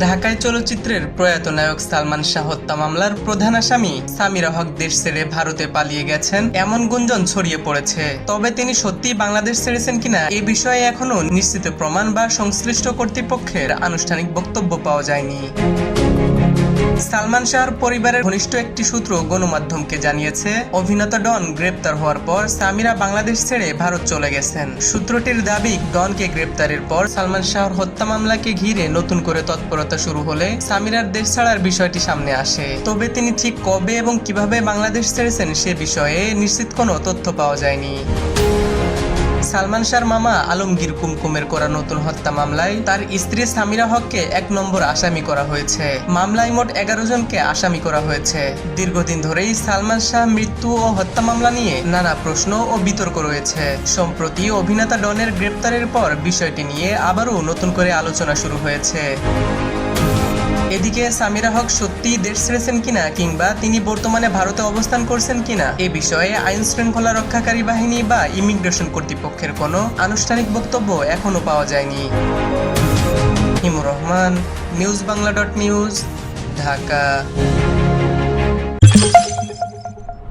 ঢাকায় চলচ্চিত্রের প্রয়াত নায়ক সালমান শাহ হত্যা মামলার প্রধান আসামি সামিরা হক দেশ ছেড়ে ভারতে পালিয়ে গেছেন এমন গুঞ্জন ছড়িয়ে পড়েছে। তবে তিনি সত্যিই বাংলাদেশ ছেড়েছেন কিনা এ বিষয়ে এখনো নিশ্চিত প্রমাণ বা সংশ্লিষ্ট কর্তৃপক্ষের আনুষ্ঠানিক বক্তব্য পাওয়া যায়নি। সালমান শাহর পরিবারের ঘনিষ্ঠ একটি সূত্র গণমাধ্যমকে জানিয়েছে, অভিনেতা ডন গ্রেপ্তার হওয়ার পর সামিরা বাংলাদেশ ছেড়ে ভারত চলে গেছেন। সূত্রটির দাবি, ডনকে গ্রেপ্তারের পর সালমান শাহর হত্যা মামলাকে ঘিরে নতুন করে তৎপরতা শুরু হলে সামিরার দেশ ছাড়ার বিষয়টি সামনে আসে। তবে তিনি ঠিক কবে এবং কিভাবে বাংলাদেশ ছেড়েছেন সে বিষয়ে নিশ্চিত কোনো তথ্য পাওয়া যায়নি। সালমান শাহর মামা আলমগীর কুমকুমের করা নতুন হত্যা মামলায় তার স্ত্রী সামিরা হককে ১ নম্বর আসামি করা হয়েছে। মামলায় মোট ১১ জনকে আসামি করা হয়েছে। দীর্ঘদিন ধরেই সালমান শাহ মৃত্যু ও হত্যা মামলা নিয়ে নানা প্রশ্ন ও বিতর্ক রয়েছে। সম্প্রতি অভিনেতা ডনের গ্রেপ্তারের পর বিষয়টি নিয়ে আবারও নতুন করে আলোচনা শুরু হয়েছে। এদিকে সামিরা হক সত্যিই দেশ ছেড়েছেন কিনা কিংবা তিনি বর্তমানে ভারতে অবস্থান করছেন কিনা এ বিষয়ে আইন শৃঙ্খলা রক্ষাকারী বাহিনী বা ইমিগ্রেশন কর্তৃপক্ষের কোনো আনুষ্ঠানিক বক্তব্য এখনো পাওয়া যায়নি। হিমুর রহমান, নিউজ বাংলা .নিউজ, ঢাকা।